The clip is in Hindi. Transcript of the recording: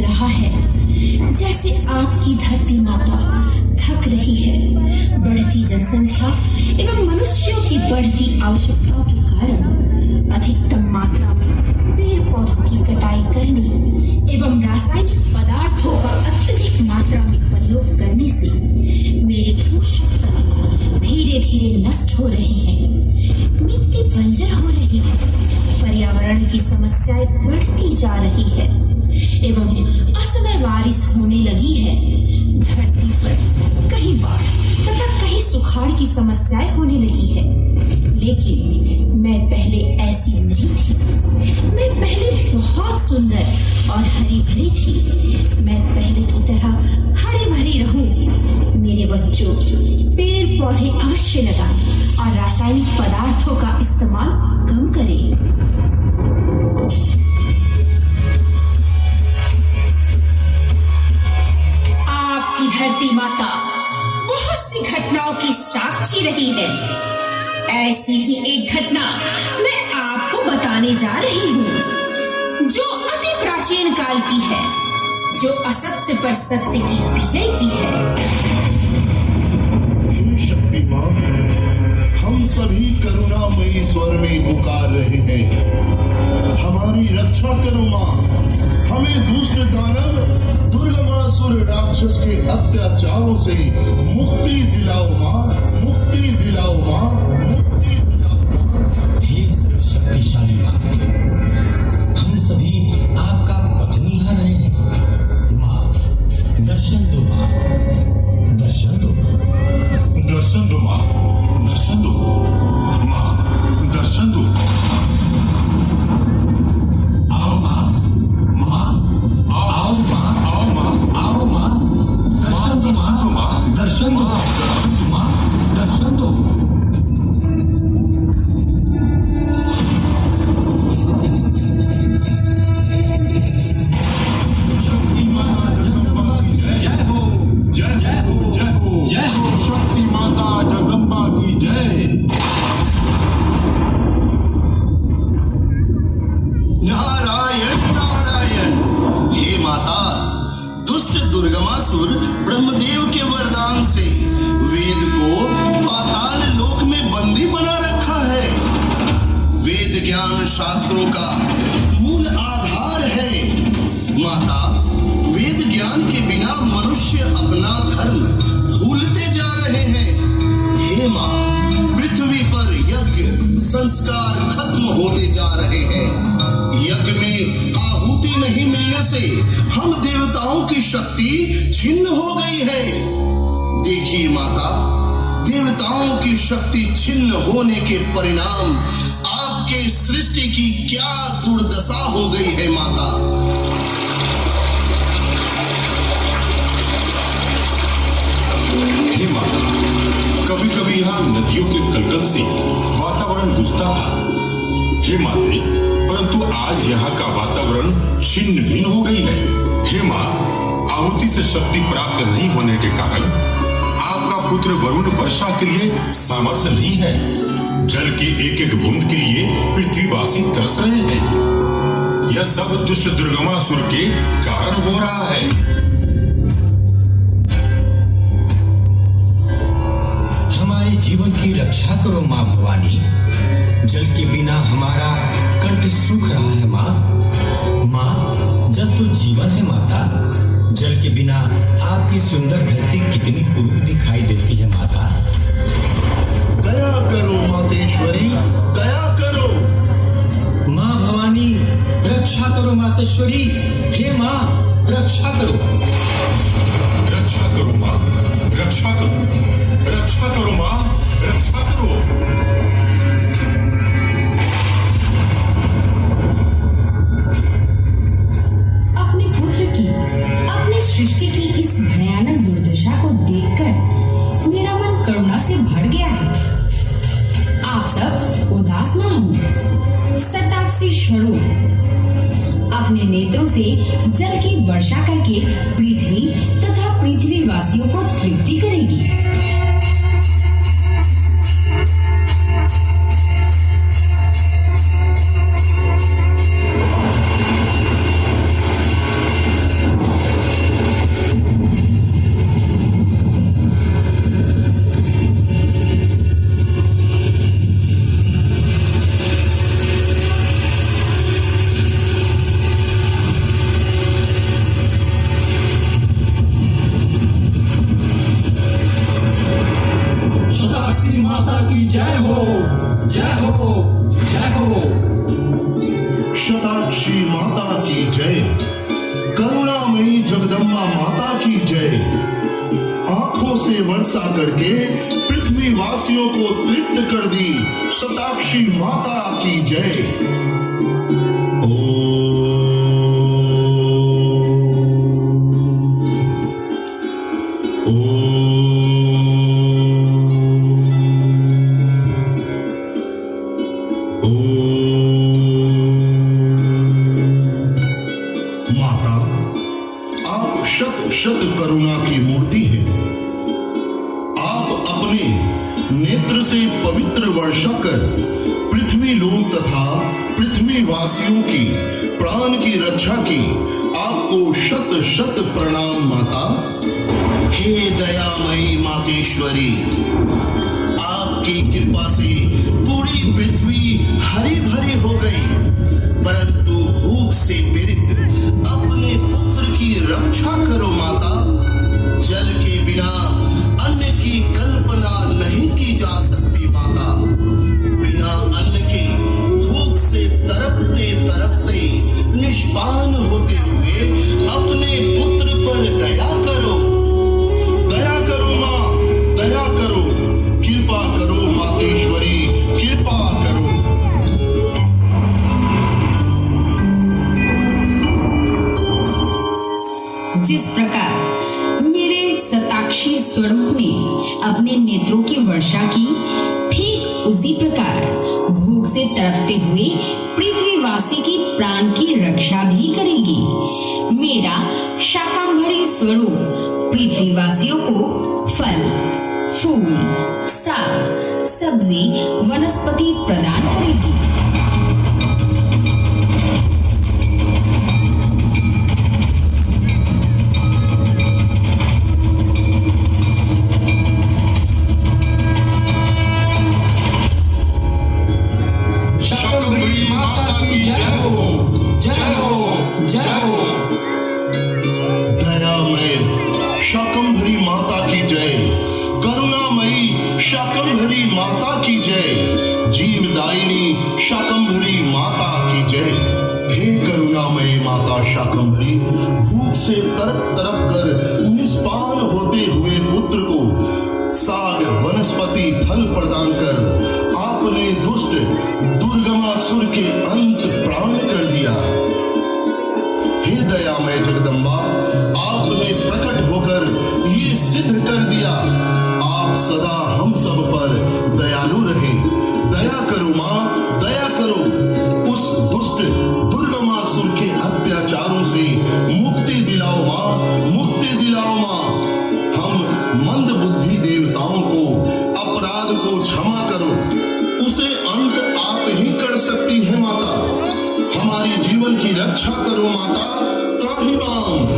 रहा है जैसे आपकी धरती माता थक रही है। बढ़ती जनसंख्या एवं मनुष्यों की बढ़ती आवश्यकताओं के कारण अधिकतम मात्रा में पेड़ पौधों की कटाई करने एवं रासायनिक पदार्थों का अत्यधिक मात्रा में प्रयोग करने से मेरे पोषक तत्व धीरे धीरे नष्ट हो रहे हैं। मिट्टी बंजर हो रही है, पर्यावरण की समस्याएं बढ़ती जा रही है एवं असमय बारिश होने लगी है। धरती पर कहीं बाढ़ तथा कहीं सुखाड़ की समस्याएं होने लगी है। लेकिन मैं पहले ऐसी नहीं थी। मैं पहले बहुत सुंदर और हरी भरी थी। मैं पहले की तरह हरी भरी रहूं। मेरे बच्चों, पेड़ पौधे अवश्य लगाएं और रासायनिक पदार्थों का इस्तेमाल कम करें। आपकी धरती माता बहुत सी घटनाओं की साक्षी रही है। ऐसी ही एक घटना मैं आपको बताने जा रही हूँ जो अति प्राचीन काल की है, जो असत्य पर सत्य की विजय की है। हे शक्तिमान, हम सभी करुणामयी स्वर में पुकार रहे हैं। हमारी रक्षा करो माँ। हमें दुष्ट दानव दुर्गमासुर राक्षस के अत्याचारों से मुक्ति दिलाओ माँ, मुक्ति दिलाओ माँ, मुक्ति दिलाओ माँ। हे सर्वशक्तिशाली माँ, हम सभी आपका पथ निहार रहे हैं। माँ, दर्शन दो माँ, दर्शन दो। दर्शन दो माँ, दर्शन दो। माँ, दर्शन दो। आओ माँ, माँ, आओ माँ, आओ माँ, आओ माँ। दर्शन दो माँ, दर्शन दो माँ, दर्शन दो। शक्ति माता जगदम्बा की जय हो, जय जय हो, जय हो, जय हो। शक्ति माता जगदम्बा की जय। नारायण नारायण। हे माता, दुष्ट दुर्गमासुर ब्रह्मदेव के वरदान से वेद को पाताल लोक में बंदी बना रखा है। वेद ज्ञान शास्त्रों का मूल आधार है। माता, वेद ज्ञान के बिना मनुष्य अपना धर्म भूलते जा रहे हैं। हे माँ, पृथ्वी पर यज्ञ संस्कार खत्म होते जा रहे हैं। यज्ञ में आहुति नहीं मिलने से हम देवताओं की शक्ति छिन्न हो गई है। देखिए माता, देवताओं की शक्ति छिन्न होने के परिणाम आपके सृष्टि की क्या दुर्दशा हो गई है माता। हे माता, कभी कभी यहाँ नदियों के कलकल से वातावरण गुजता था। हे माते, परंतु आज यहाँ का वातावरण छिन्न भिन्न हो गई है। हे माँ, आहुति से शक्ति प्राप्त नहीं होने के कारण आपका पुत्र वरुण वर्षा के लिए सामर्थ्य नहीं है। जल के एक एक बूंद के लिए पृथ्वीवासी तरस रहे हैं। यह सब दुष्ट दुर्गमासुर के कारण हो रहा है। हमारे जीवन की रक्षा करो माँ भवानी। जल के बिना हमारा कंठ सूख रहा है माँ। माँ, जल तो जीवन है माता। जल के बिना आपकी सुंदर धरती कितनी कुरूप दिखाई देती है माता। दया करो मातेश्वरी, दया करो। माँ भवानी, रक्षा करो मातेश्वरी। हे माँ, रक्षा करो। रक्षा करो माँ, रक्षा करो, रक्षा करो माँ, रक्षा करो। अपने पुत्र की, अपनी सृष्टि की इस भयानक दुर्दशा को देखकर मेरा मन करुणा से भर गया है। आप सब उदास ना हो, सताक्षी स्वरूप अपने नेत्रों से जल की वर्षा करके पृथ्वी तथा पृथ्वीवासियों को तृप्ति करेगी। शताक्षी माता की जय, करुणामयी जगदम्बा माता की जय। आंखों से वर्षा करके पृथ्वी वासियों को तृप्त कर दी शताक्षी माता की जय। माता, आप शत शत करुणा की मूर्ति हैं। आप अपने नेत्र से पवित्र वर्षा कर पृथ्वी लोक तथा पृथ्वी वासियों की प्राण की रक्षा की। आपको शत शत प्रणाम माता। हे दयामयी मातेश्वरी, आपकी कृपा से पूरी पृथ्वी हरी भरी हो गई, परंतु भूख से पीड़ित अपने पुत्र की रक्षा करो माता। जल के बिना अन्न की कल्पना नहीं की जा सकती माता। बिना अन्न के भूख से तरपते तरपते निष्पान होते हुए अपने पुत्र पर दया करो। दया करो माँ, दया करो, कृपा करो मातेश्वरी, कृपा करो। जिस प्रकार मेरे शताक्षी स्वरूप ने अपने नेत्रों की वर्षा की, ठीक उसी प्रकार भूख से तड़पते हुए पृथ्वीवासी की प्राण की रक्षा भी करेगी। मेरा शाकंभरी स्वरूप पृथ्वीवासियों को फल, फूल, साग, सब्जी, वनस्पति प्रदान करेगी। शाकंभरी माता की जय हो, जय हो, जय हो। दयामय शाकंभरी माता की जय, करुणामयी शाकंभरी माता की जय, जीवदायिनी शाकंभरी माता की जय। हे करुणामयी माता शाकंभरी, भूख से तरप तरप कर निष्पान होते हुए पुत्र को साग वनस्पति फल प्रदान कर आपने दुष्ट दुर्गमासुर के अंत प्राण कर दिया। हे दयामय जगदम्बा, आपने प्रकट होकर ये सिद्ध कर दिया। आप सदा हम सब पर दयालु रहे। दया करो माँ, दया करो। उस दुष्ट दुर्गमासुर के अत्याचारों से मुक्ति दिलाओ माँ, मुक्ति दिलाओ माँ। हम मंद बुद्धि देवताओं को अपराध को क्षमा करो। उसे अंत आप ही कर सकती है माता। हमारी जीवन की रक्षा करो माता। त्राहिमाम